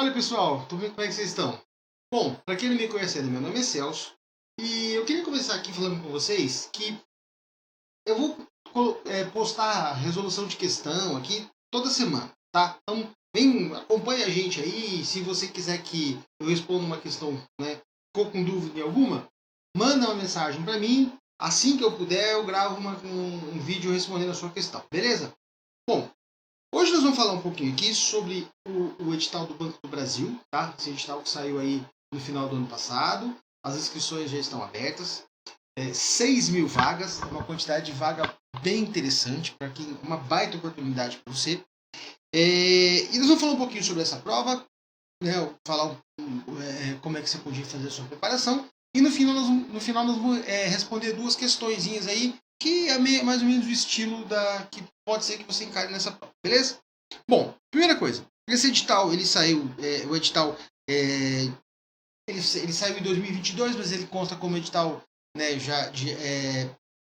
Fala pessoal, tudo bem? Como é que vocês estão? Bom, para quem não me conhece ainda, meu nome é Celso e eu queria começar aqui falando com vocês que eu vou postar a resolução de questão aqui toda semana, tá? Então vem, acompanha a gente aí. Se você quiser que eu responda uma questão, né, ficou com dúvida em alguma, manda uma mensagem para mim. Assim que eu puder, eu gravo um vídeo respondendo a sua questão, beleza? Bom, hoje nós vamos falar um pouquinho aqui sobre o edital do Banco do Brasil, tá? Esse edital que saiu aí no final do ano passado. As inscrições já estão abertas. 6 mil vagas, uma quantidade de vaga bem interessante, para quem uma baita oportunidade para você. E nós vamos falar um pouquinho sobre essa prova, né? Falar como é que você podia fazer a sua preparação. E no final nós vamos responder duas questõezinhas aí, que é mais ou menos o estilo que pode ser que você encare nessa prova, beleza? Bom, primeira coisa, esse edital, ele saiu, o edital, ele saiu em 2022, mas ele consta como edital, né, já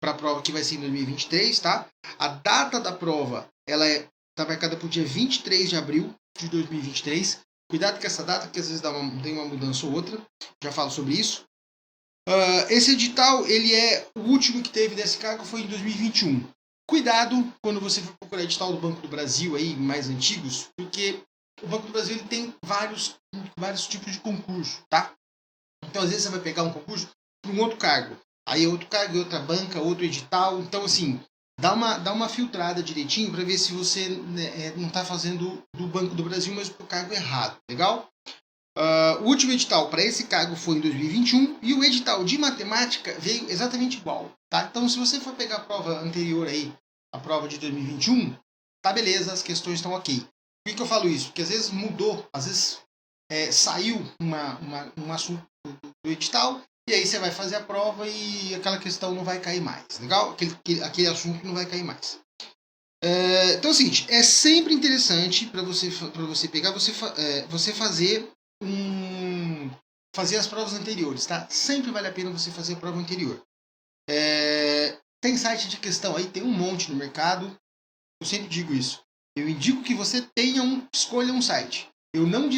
para a prova que vai ser em 2023, tá? A data da prova, ela está marcada para o dia 23 de abril de 2023. Cuidado com essa data, porque às vezes tem uma mudança ou outra. Já falo sobre isso. Esse edital, ele é o último que teve desse cargo, foi em 2021. Cuidado quando você for procurar edital do Banco do Brasil aí, mais antigos, porque o Banco do Brasil ele tem vários tipos de concurso, tá? Então, às vezes você vai pegar um concurso para um outro cargo. Aí é outro cargo, outra banca, outro edital. Então, assim, dá uma filtrada direitinho para ver se você não está fazendo do Banco do Brasil, mas para o cargo errado. Legal? O último edital para esse cargo foi em 2021 e o edital de matemática veio exatamente igual. Tá? Então, se você for pegar a prova anterior aí, a prova de 2021, tá beleza, as questões estão ok. Por que eu falo isso? Porque às vezes mudou, às vezes saiu um assunto do edital e aí você vai fazer a prova e aquela questão não vai cair mais. Legal? Aquele assunto não vai cair mais. Então é o seguinte, é sempre interessante para você pegar, você fazer as provas anteriores, tá? Sempre vale a pena você fazer a prova anterior. Tem site de questão aí, tem um monte no mercado. Eu sempre digo isso. Eu indico que você escolha um site. Eu não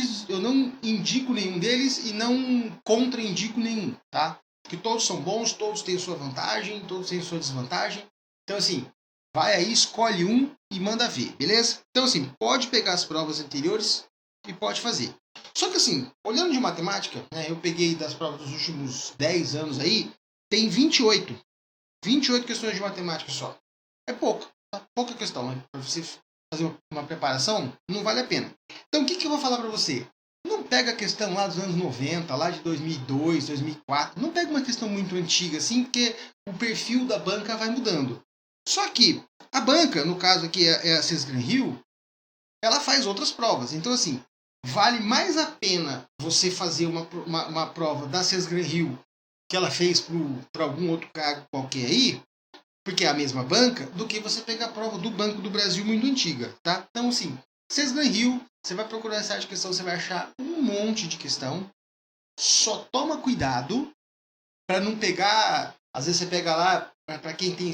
indico nenhum deles e não contraindico nenhum, tá? Porque todos são bons, todos têm sua vantagem, todos têm sua desvantagem. Então, assim, vai aí, escolhe um e manda ver, beleza? Então, assim, pode pegar as provas anteriores e pode fazer. Só que, assim, olhando de matemática, né, eu peguei das provas dos últimos 10 anos aí, tem 28 questões de matemática só. É pouco, tá? Pouca questão, né? Para você fazer uma preparação, não vale a pena. Então, o que eu vou falar para você? Não pega a questão lá dos anos 90, lá de 2002, 2004. Não pega uma questão muito antiga, assim, porque o perfil da banca vai mudando. Só que a banca, no caso aqui é a Cesgran Rio, ela faz outras provas. Então, assim, vale mais a pena você fazer uma prova da Cesgran Rio que ela fez para algum outro cargo qualquer aí, porque é a mesma banca, do que você pegar a prova do Banco do Brasil muito antiga, tá? Então, assim, Cesgran Rio, você vai procurar essa de questão, você vai achar um monte de questão. Só toma cuidado para não pegar, às vezes você pega lá para quem tem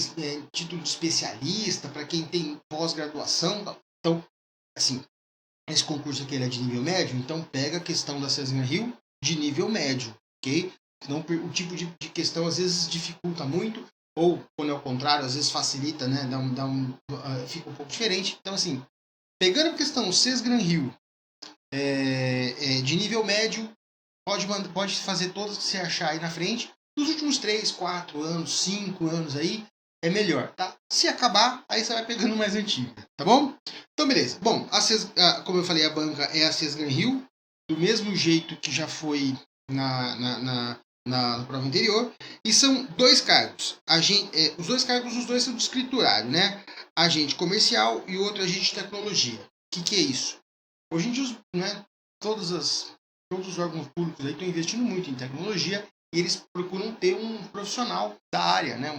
título de especialista, para quem tem pós-graduação. Então, assim, esse concurso aqui é de nível médio, então pega a questão da Cesgran Rio de nível médio, ok? Senão o tipo de questão às vezes dificulta muito, ou quando é o contrário, às vezes facilita, né? Fica um pouco diferente. Então, assim, pegando a questão Cesgran Rio de nível médio, pode fazer todas que você achar aí na frente. Nos últimos 3, 4 anos, 5 anos aí, é melhor, tá? Se acabar, aí você vai pegando mais antiga, tá bom? Então, beleza. Bom, como eu falei, a banca é a Cesgran Rio, do mesmo jeito que já foi na prova anterior, e são 2 cargos. Os 2 cargos, os dois são de escriturário, né? Agente comercial e outro agente de tecnologia. O que é isso? Hoje em dia, né, todos os órgãos públicos aí estão investindo muito em tecnologia e eles procuram ter um profissional da área, né?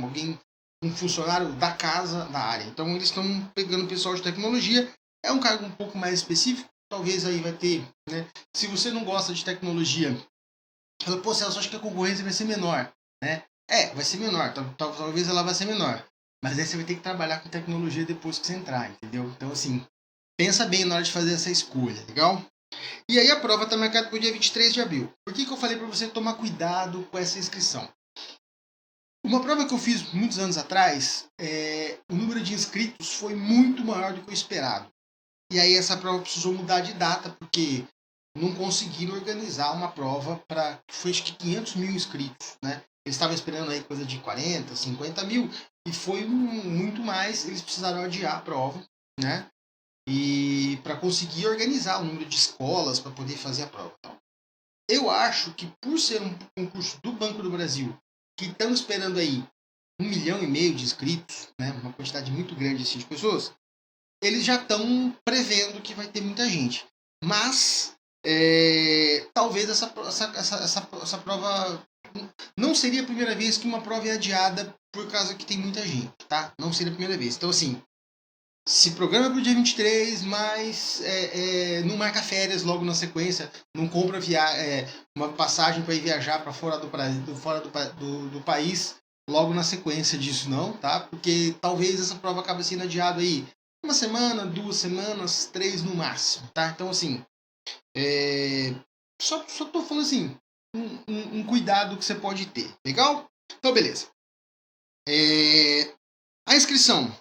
Um funcionário da casa da área. Então eles estão pegando o pessoal de tecnologia. É um cargo um pouco mais específico. Talvez aí vai ter, né? Se você não gosta de tecnologia, fala, pô, Celso, acho que a concorrência vai ser menor, né? Vai ser menor. Talvez ela vai ser menor. Mas aí você vai ter que trabalhar com tecnologia depois que você entrar, entendeu? Então, assim, pensa bem na hora de fazer essa escolha, legal? E aí a prova está marcada para o dia 23 de abril. Por que eu falei para você tomar cuidado com essa inscrição? Uma prova que eu fiz muitos anos atrás, o número de inscritos foi muito maior do que o esperado. E aí essa prova precisou mudar de data, porque não conseguiram organizar uma prova para, foi acho que 500 mil inscritos, né? Eles estavam esperando aí coisa de 40, 50 mil, e foi muito mais, eles precisaram adiar a prova, né? E para conseguir organizar o número de escolas para poder fazer a prova. Eu acho que por ser um concurso do Banco do Brasil, que estão esperando aí 1,5 milhão de inscritos, né, uma quantidade muito grande assim, de pessoas, eles já estão prevendo que vai ter muita gente. Mas talvez essa prova não seria a primeira vez que uma prova é adiada por causa que tem muita gente, tá? Não seria a primeira vez. Então, assim, se programa para o dia 23, mas não marca férias logo na sequência, não compra uma passagem para ir viajar para fora do país logo na sequência disso não, tá? Porque talvez essa prova acabe sendo adiada aí uma semana, 2 semanas, 3 no máximo, tá? Então, assim, só tô falando assim, um cuidado que você pode ter, legal? Então, beleza. A inscrição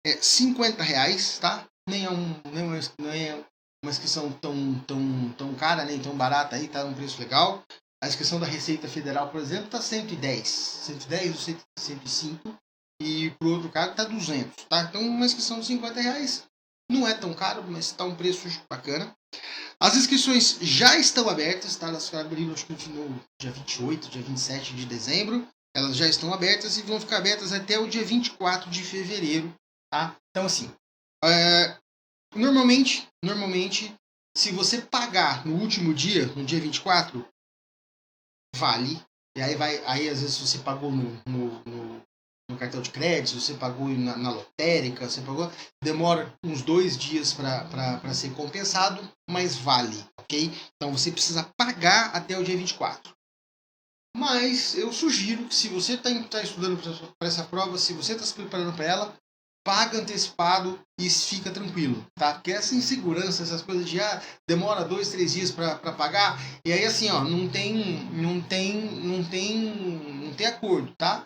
é R$50, tá? Nem é uma inscrição tão cara, nem tão barata aí, tá? Um preço legal. A inscrição da Receita Federal, por exemplo, tá 110. 110 ou 105. E pro outro cargo tá 200, tá? Então uma inscrição de R$50 não é tão caro, mas tá um preço bacana. As inscrições já estão abertas, tá? Elas abriram acho que no dia 28, dia 27 de dezembro. Elas já estão abertas e vão ficar abertas até o dia 24 de fevereiro, tá? Então, assim, normalmente, se você pagar no último dia, no dia 24, vale. E aí às vezes você pagou no cartão de crédito, você pagou na lotérica, você pagou, demora uns 2 dias para ser compensado, mas vale, ok? Então você precisa pagar até o dia 24. Mas eu sugiro que se você está estudando para essa prova, se você está se preparando para ela, paga antecipado e fica tranquilo, tá? Porque essa insegurança, essas coisas de demora 2, 3 dias para pagar, e aí assim, ó, não tem acordo, tá?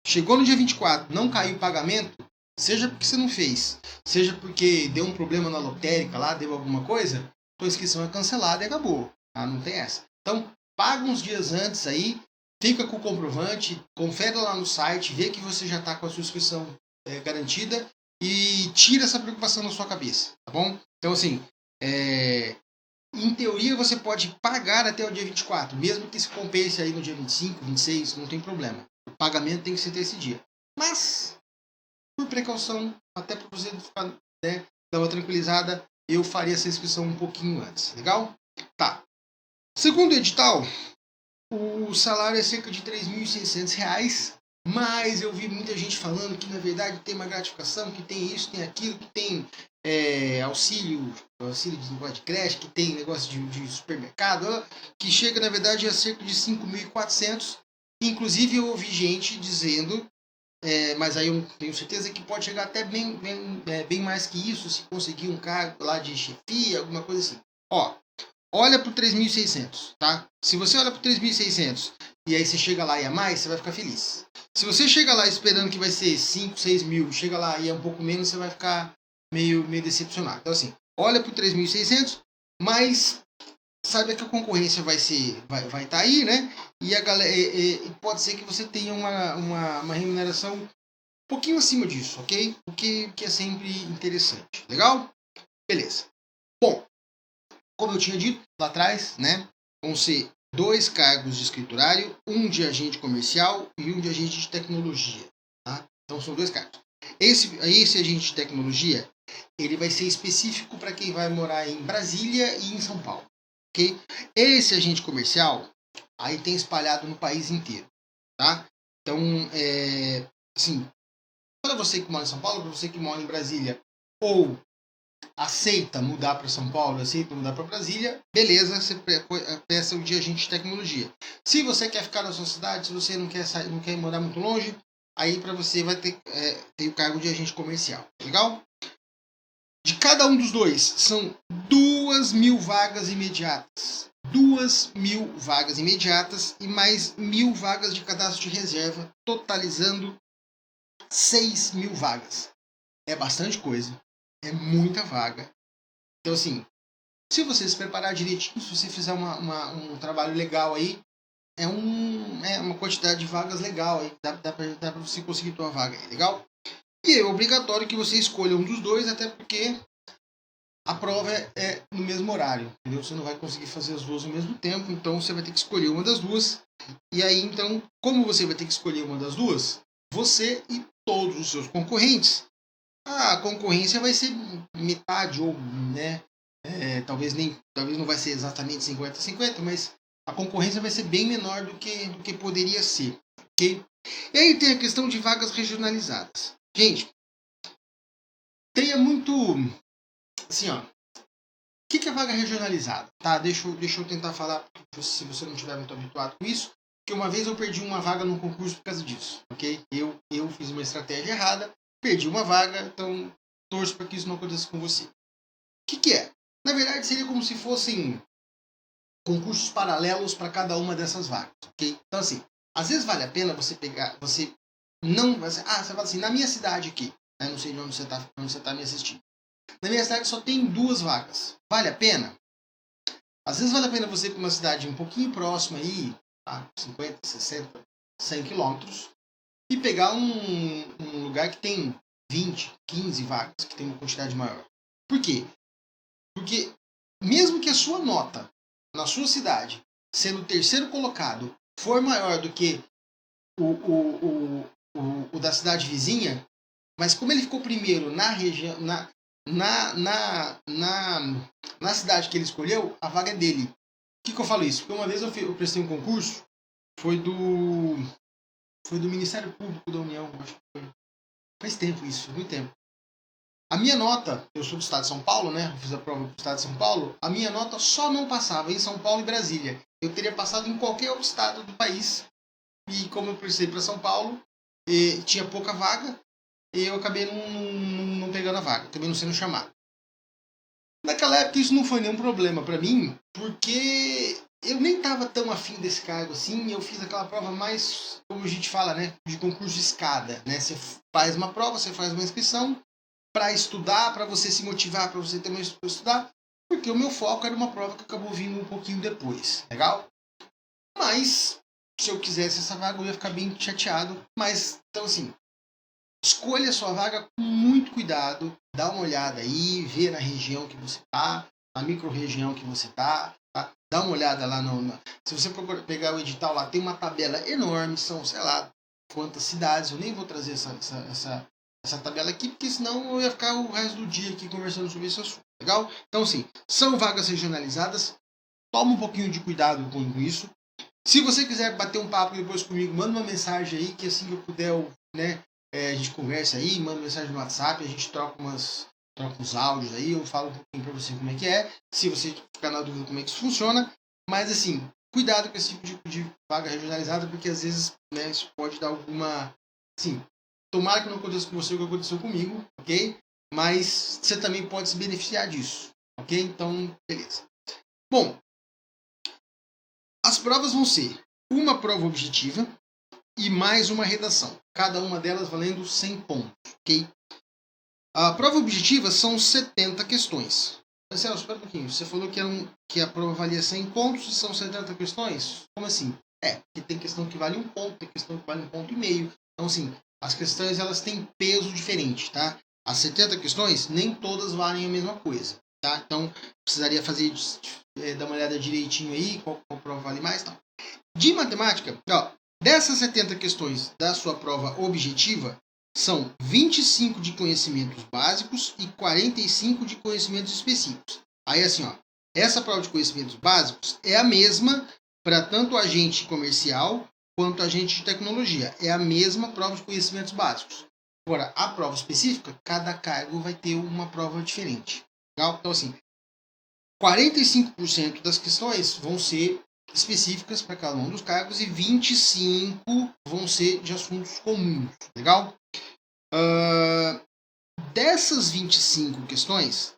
Chegou no dia 24, não caiu o pagamento, seja porque você não fez, seja porque deu um problema na lotérica lá, deu alguma coisa, sua inscrição é cancelada e acabou, tá? Não tem essa. Então, paga uns dias antes aí, fica com o comprovante, confere lá no site, vê que você já está com a sua inscrição garantida e tira essa preocupação da sua cabeça, tá bom? Então, assim, em teoria você pode pagar até o dia 24, mesmo que se compense aí no dia 25, 26, não tem problema. O pagamento tem que ser até esse dia. Mas, por precaução, até para você ficar, dar uma tranquilizada, eu faria essa inscrição um pouquinho antes, legal? Tá. Segundo o edital, o salário é cerca de R$3.600, mas eu vi muita gente falando que na verdade tem uma gratificação, que tem isso, tem aquilo, que tem auxílio de negócio de creche, que tem negócio de supermercado, que chega na verdade a cerca de 5.400. Inclusive eu ouvi gente dizendo, mas aí eu tenho certeza que pode chegar até bem mais que isso, se conseguir um cargo lá de chefia, alguma coisa assim. Ó, olha para o 3.600, tá? Se você olha para o 3.600 e aí você chega lá e é mais, você vai ficar feliz. Se você chega lá esperando que vai ser 5, 6 mil, chega lá e é um pouco menos, você vai ficar meio decepcionado. Então, assim, olha para o 3.600, mas saiba que a concorrência vai estar aí, né? E a galera, pode ser que você tenha uma remuneração um pouquinho acima disso, ok? O que é sempre interessante. Legal? Beleza. Bom, como eu tinha dito lá atrás, né? Vão ser 2 cargos de escriturário, um de agente comercial e um de agente de tecnologia. Tá? Então são 2 cargos. Esse agente de tecnologia, ele vai ser específico para quem vai morar em Brasília e em São Paulo. Okay? Esse agente comercial, aí tem espalhado no país inteiro. Tá? Então, assim, para você que mora em São Paulo, para você que mora em Brasília, ou aceita mudar para São Paulo, aceita mudar para Brasília, beleza, você peça o de agente de tecnologia. Se você quer ficar na sua cidade, se você não quer sair, não quer morar muito longe, aí para você vai ter o cargo de agente comercial, legal? De cada um dos dois, são 2.000 vagas imediatas. 2.000 vagas imediatas e mais 1.000 vagas de cadastro de reserva, totalizando 6.000 vagas. É bastante coisa. É muita vaga. Então, assim, se você se preparar direitinho, se você fizer um trabalho legal aí, é uma quantidade de vagas legal aí. Dá pra você conseguir tua vaga aí, legal? E é obrigatório que você escolha um dos dois, até porque a prova é no mesmo horário, entendeu? Você não vai conseguir fazer as duas ao mesmo tempo, então você vai ter que escolher uma das duas. E aí, então, como você vai ter que escolher uma das duas, você e todos os seus concorrentes, a concorrência vai ser metade ou, né, talvez não vai ser exatamente 50-50, mas a concorrência vai ser bem menor do que poderia ser, ok? E aí tem a questão de vagas regionalizadas. Gente, tenha muito, assim, ó, o que é vaga regionalizada? Tá, deixa eu tentar falar, se você não estiver muito habituado com isso, que uma vez eu perdi uma vaga num concurso por causa disso, ok? Eu fiz uma estratégia errada, perdi uma vaga, então torço para que isso não aconteça com você. O que é? Na verdade, seria como se fossem concursos paralelos para cada uma dessas vagas, ok? Então, assim, às vezes vale a pena você pegar, você fala assim, na minha cidade aqui, né, não sei de onde você tá me assistindo. Na minha cidade só tem 2 vagas. Vale a pena? Às vezes vale a pena você ir para uma cidade um pouquinho próxima aí, tá? 50, 60, 100 quilômetros, e pegar um lugar que tem 20, 15 vagas, que tem uma quantidade maior. Por quê? Porque mesmo que a sua nota na sua cidade, sendo o terceiro colocado, for maior do que o da cidade vizinha, mas como ele ficou primeiro na região, na cidade que ele escolheu, a vaga é dele. Por que eu falo isso? Porque uma vez eu prestei um concurso, foi do Ministério Público da União, acho que foi. Faz tempo isso, muito tempo. A minha nota, eu sou do estado de São Paulo, né? Eu fiz a prova do estado de São Paulo. A minha nota só não passava em São Paulo e Brasília. Eu teria passado em qualquer outro estado do país. E como eu prestei para São Paulo, tinha pouca vaga, e eu acabei não pegando a vaga, acabei não sendo chamado. Naquela época isso não foi nenhum problema para mim, porque eu nem estava tão afim desse cargo assim, eu fiz aquela prova mais, como a gente fala, né, de concurso de escada, né? Você faz uma prova, você faz uma inscrição para estudar, para você se motivar, para você ter mais para estudar, porque o meu foco era uma prova que acabou vindo um pouquinho depois, legal? Mas se eu quisesse essa vaga eu ia ficar bem chateado, mas então assim, escolha a sua vaga com muito cuidado, dá uma olhada aí, vê na região que você está, na micro-região que você está, tá? Dá uma olhada lá se você pegar o edital lá, tem uma tabela enorme, são, sei lá, quantas cidades, eu nem vou trazer essa tabela aqui, porque senão eu ia ficar o resto do dia aqui conversando sobre esse assunto, legal? Então, sim, são vagas regionalizadas, toma um pouquinho de cuidado com isso. Se você quiser bater um papo depois comigo, manda uma mensagem aí, que assim que eu puder, né, a gente conversa aí, manda mensagem no WhatsApp, a gente troca uns áudios aí, eu falo um pouquinho pra você como é que é, se você ficar na dúvida como é que isso funciona, mas assim, cuidado com esse tipo de vaga regionalizada, porque às vezes, né, isso pode dar alguma, assim, tomara que não aconteça com você o que aconteceu comigo, ok? Mas você também pode se beneficiar disso, ok? Então, beleza. Bom, as provas vão ser uma prova objetiva e mais uma redação, cada uma delas valendo 100 pontos, ok? A prova objetiva são 70 questões. Marcelo, espera um pouquinho, você falou que a prova valia 100 pontos e são 70 questões? Como assim? Porque tem questão que vale 1 ponto, tem questão que vale 1,5 ponto. Então, assim, as questões elas têm peso diferente, tá? As 70 questões, nem todas valem a mesma coisa, tá? Então, precisaria dar uma olhada direitinho aí, qual prova vale mais, tá? De matemática, ó, dessas 70 questões da sua prova objetiva, são 25 de conhecimentos básicos e 45 de conhecimentos específicos. Aí assim, ó, essa prova de conhecimentos básicos é a mesma para tanto agente comercial quanto agente de tecnologia. É a mesma prova de conhecimentos básicos. Agora, a prova específica, cada cargo vai ter uma prova diferente. Legal? Então assim, 45% das questões vão ser específicas para cada um dos cargos e 25 vão ser de assuntos comuns, legal? dessas 25 questões,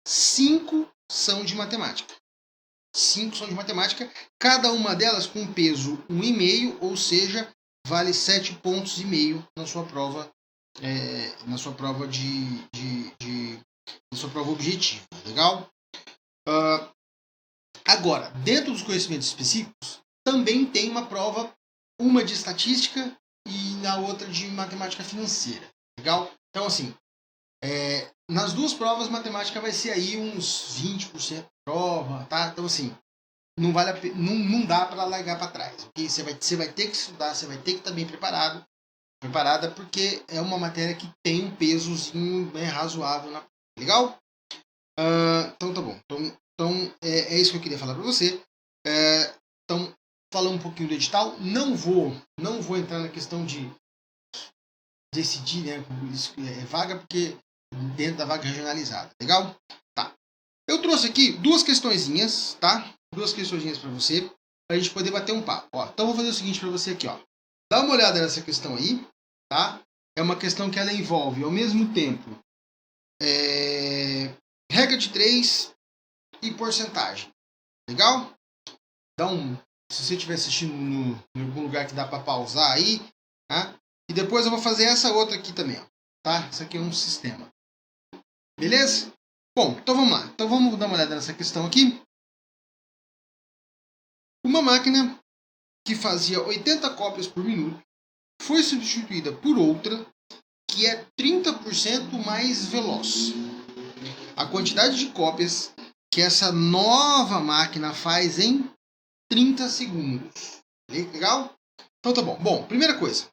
5 são de matemática. 5 são de matemática, cada uma delas com peso 1,5, ou seja, vale 7,5 pontos na sua prova, na sua prova na sua prova objetiva. Legal? Agora, dentro dos conhecimentos específicos, também tem uma prova, uma de estatística e na outra de matemática financeira. Legal? Então, assim, nas duas provas, matemática vai ser aí uns 20% de prova, tá? Então, assim, não vale a pena, não dá para largar para trás. Okay? Você vai ter que estudar, você vai ter que estar bem preparada, porque é uma matéria que tem um pesozinho razoável. Legal? Então, tá bom. Então é isso que eu queria falar para você. Então, falando um pouquinho do edital, não vou entrar na questão de decidir, né, vaga, porque dentro da vaga regionalizada. Legal? Tá. Eu trouxe aqui duas questõezinhas, tá? Duas questõezinhas para você, para a gente poder bater um papo. Ó, então, vou fazer o seguinte para você aqui, ó. Dá uma olhada nessa questão aí, tá? É uma questão que ela envolve, ao mesmo tempo, regra de 3 e porcentagem. Legal? Se você estiver assistindo em algum lugar que dá para pausar aí, tá? E depois eu vou fazer essa outra aqui também, ó, tá? Isso aqui é um sistema. Beleza? Bom, então vamos lá. Então vamos dar uma olhada nessa questão aqui. Uma máquina que fazia 80 cópias por minuto foi substituída por outra que é 30% mais veloz. A quantidade de cópias que essa nova máquina faz em 30 segundos. Legal? Então tá bom. Bom, primeira coisa.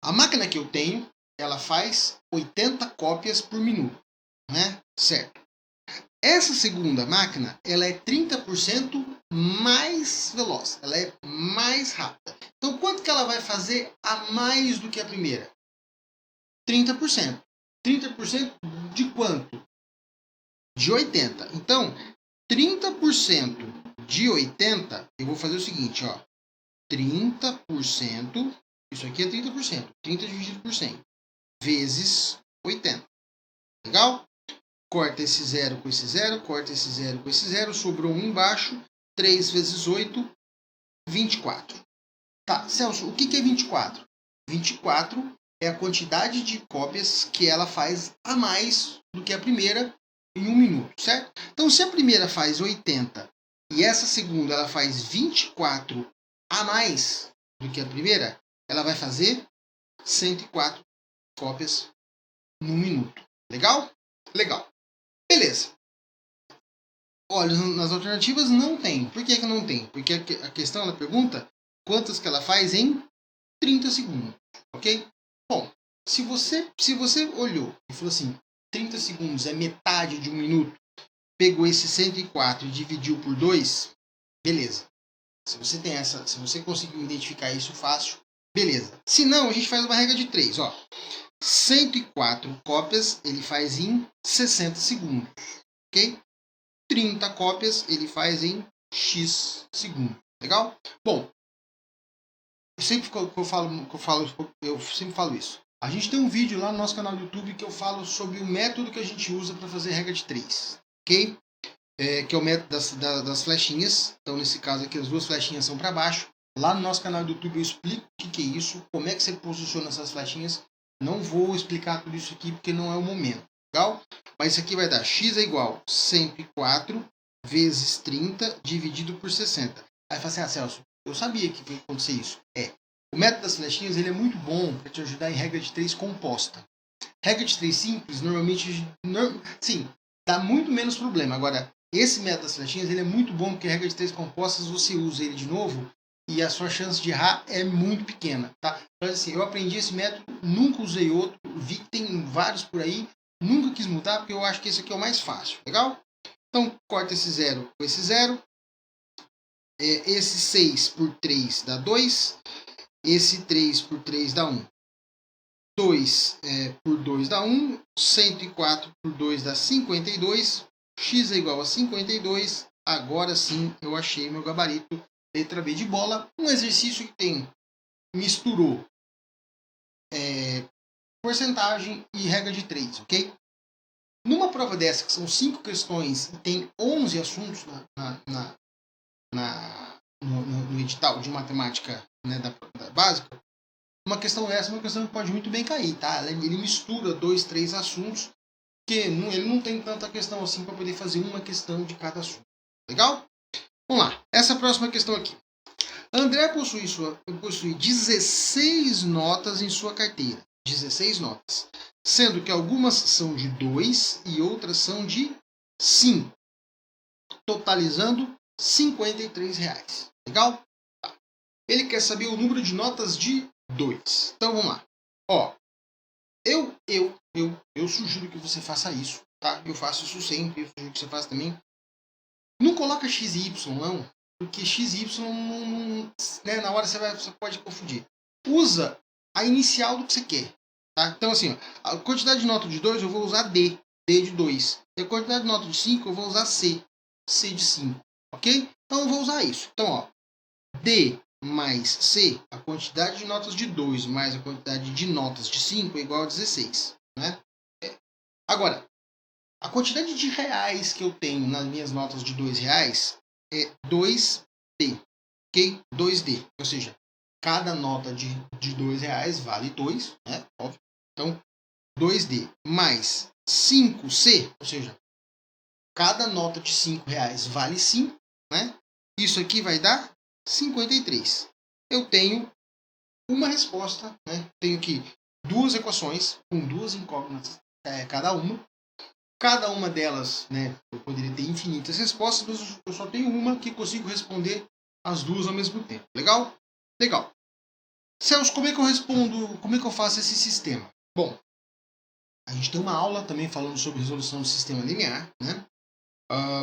A máquina que eu tenho, ela faz 80 cópias por minuto, né? Certo. Essa segunda máquina, ela é 30% mais veloz, ela é mais rápida. Então, quanto que ela vai fazer a mais do que a primeira? 30%. 30% de quanto? De 80. Então, 30% de 80, eu vou fazer o seguinte, ó. 30%, isso aqui é 30%. 30 dividido por 100, vezes 80. Legal? Corta esse 0 com esse 0, corta esse 0 com esse 0, sobrou 1 embaixo. 3 vezes 8, 24. Tá, Celso, o que é 24? 24 é a quantidade de cópias que ela faz a mais do que a primeira em 1 minuto, certo? Então, se a primeira faz 80 e essa segunda ela faz 24 a mais do que a primeira, ela vai fazer 104 cópias no minuto. Legal? Legal. Beleza. Olha, nas alternativas não tem. Por que não tem? Porque a questão, ela pergunta quantas que ela faz em 30 segundos. Ok? Bom, se você olhou e falou assim, 30 segundos é metade de 1 minuto, pegou esse 104 e dividiu por 2, beleza. Se você conseguiu identificar isso fácil, beleza. Se não, a gente faz uma regra de 3, ó. 104 cópias ele faz em 60 segundos, ok? 30 cópias ele faz em X segundos, legal? Bom, eu sempre falo isso. A gente tem um vídeo lá no nosso canal do YouTube que eu falo sobre o método que a gente usa para fazer regra de 3, ok? Que é o método das flechinhas. Então, nesse caso aqui, as duas flechinhas são para baixo. Lá no nosso canal do YouTube eu explico o que é isso, como é que você posiciona essas flechinhas. Não vou explicar tudo isso aqui porque não é o momento, legal? Mas isso aqui vai dar x é igual a 104 vezes 30 dividido por 60. Aí fala assim, Celso, eu sabia que ia acontecer isso. O método das flechinhas ele é muito bom para te ajudar em regra de 3 composta. Regra de 3 simples, normalmente, sim, dá muito menos problema. Agora, esse método das flechinhas ele é muito bom porque a regra de 3 compostas você usa ele de novo e a sua chance de errar é muito pequena, tá? Então, assim, eu aprendi esse método, nunca usei outro, vi que tem vários por aí, nunca quis mudar porque eu acho que esse aqui é o mais fácil, legal? Então, corta esse 0 com esse 0. Esse 6 por 3 dá 2. Esse 3 por 3 dá 1. 2 por 2 dá 1. 104 por 2 dá 52. X é igual a 52. Agora sim eu achei meu gabarito. Letra B de bola. Um exercício que tem misturou porcentagem e regra de 3, ok? Numa prova dessa, que são 5 questões e tem 11 assuntos no edital de matemática, né, da básica, uma questão dessa é uma questão que pode muito bem cair, tá? Ele mistura 2, 3 assuntos, que ele não tem tanta questão assim para poder fazer uma questão de cada assunto. Legal? Vamos lá. Essa próxima questão aqui. André possui 16 notas em sua carteira. 16 notas. Sendo que algumas são de 2 e outras são de 5. Totalizando R$53. Legal? Tá. Ele quer saber o número de notas de 2. Então vamos lá. Ó, eu sugiro que você faça isso, tá? Eu faço isso sempre, eu sugiro que você faça também. Não coloca x e y, não, porque x e y, né, na hora você pode confundir. Usa a inicial do que você quer, tá? Então assim, ó, a quantidade de nota de 2 eu vou usar D de 2. E a quantidade de nota de 5 eu vou usar C de 5, ok? Então eu vou usar isso. Então, ó, D mais C, a quantidade de notas de 2 mais a quantidade de notas de 5 é igual a 16, né? Agora, a quantidade de reais que eu tenho nas minhas notas de R$2 é 2D, ok? 2D, ou seja, cada nota de R$2 vale 2, né? Óbvio. Então, 2D mais 5C, ou seja, cada nota de R$5 vale 5, né? Isso aqui vai dar 53. Eu tenho uma resposta, né? Tenho aqui duas equações com duas incógnitas cada uma. Cada uma delas, né, eu poderia ter infinitas respostas, mas eu só tenho uma que consigo responder as duas ao mesmo tempo. Legal? Legal. Celso, como é que eu respondo, como é que eu faço esse sistema? Bom, a gente tem uma aula também falando sobre resolução do sistema linear, né?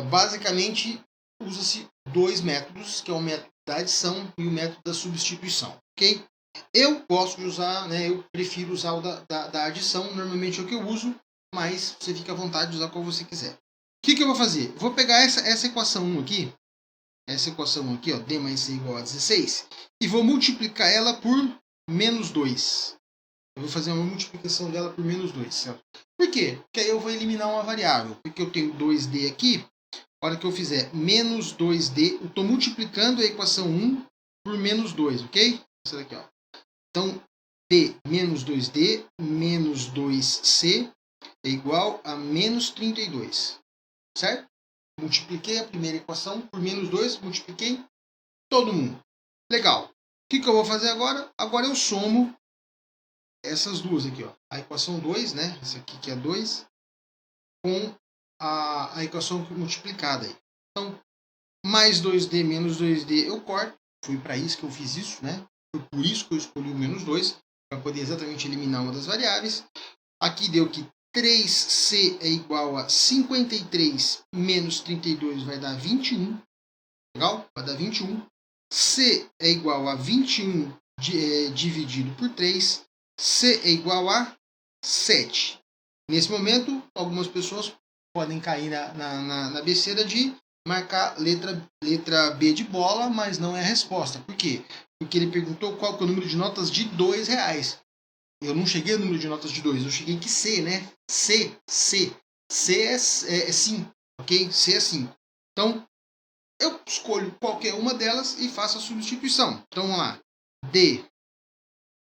Basicamente, usa-se dois métodos, que é o método da adição e o método da substituição, ok? Eu gosto de usar, né, eu prefiro usar o da adição, normalmente é o que eu uso, mas você fica à vontade de usar qual você quiser. O que eu vou fazer? Vou pegar essa equação 1 aqui, ó, D mais C igual a 16, e vou multiplicar ela por menos 2. Eu vou fazer uma multiplicação dela por menos 2, certo? Por quê? Porque aí eu vou eliminar uma variável, porque eu tenho 2D aqui, a hora que eu fizer menos 2D, eu estou multiplicando a equação 1 por menos 2, ok? Isso daqui, ó. Então, D menos 2D menos 2C é igual a menos 32, certo? Multipliquei a primeira equação por menos 2, multipliquei todo mundo. Legal. O que eu vou fazer agora? Agora eu somo essas duas aqui, ó. A equação 2, né? Essa aqui que é 2, com a equação multiplicada aí. Então, mais 2D menos 2D eu corto. Foi para isso que eu fiz isso, né? Foi por isso que eu escolhi o menos 2, para poder exatamente eliminar uma das variáveis. Aqui deu que 3C é igual a 53 menos 32 vai dar 21. Legal? Vai dar 21. C é igual a 21 dividido por 3. C é igual a 7. Nesse momento, algumas pessoas podem cair na besteira de marcar letra B de bola, mas não é a resposta. Por quê? Porque ele perguntou qual que é o número de notas de R$2. Eu não cheguei no número de notas de 2, eu cheguei que C, né? C é 5, ok? C é 5. Então, eu escolho qualquer uma delas e faço a substituição. Então, vamos lá. D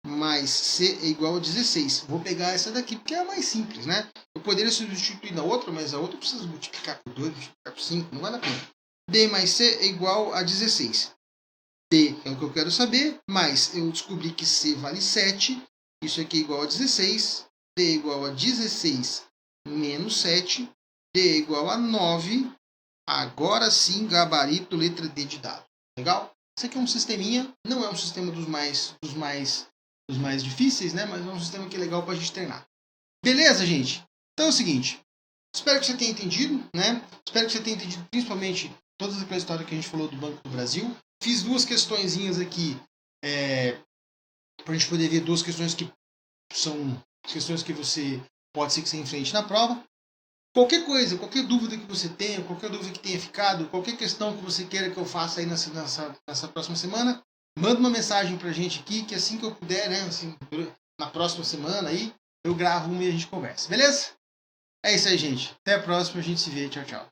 mais C é igual a 16. Vou pegar essa daqui, porque é a mais simples, né? Eu poderia substituir na outra, mas a outra precisa multiplicar por 2, multiplicar por 5, não vale a pena. D mais C é igual a 16. D é o que eu quero saber, mas eu descobri que C vale 7. Isso aqui é igual a 16. D é igual a 16 menos 7. D é igual a 9. Agora sim, gabarito, letra D de dado. Legal? Isso aqui é um sisteminha. Não é um sistema dos mais difíceis, né? Mas é um sistema que é legal para a gente treinar. Beleza, gente? Então é o seguinte. Espero que você tenha entendido, né? Espero que você tenha entendido principalmente toda aquela história que a gente falou do Banco do Brasil. Fiz duas questõezinhas aqui para a gente poder ver duas questões que são questões que você pode ser que você enfrente na prova. Qualquer coisa, qualquer dúvida que você tenha, qualquer dúvida que tenha ficado, qualquer questão que você queira que eu faça aí nessa próxima semana, manda uma mensagem pra gente aqui, que assim que eu puder, né, assim, na próxima semana aí, eu gravo uma e a gente conversa, beleza? É isso aí, gente. Até a próxima, a gente se vê. Tchau, tchau.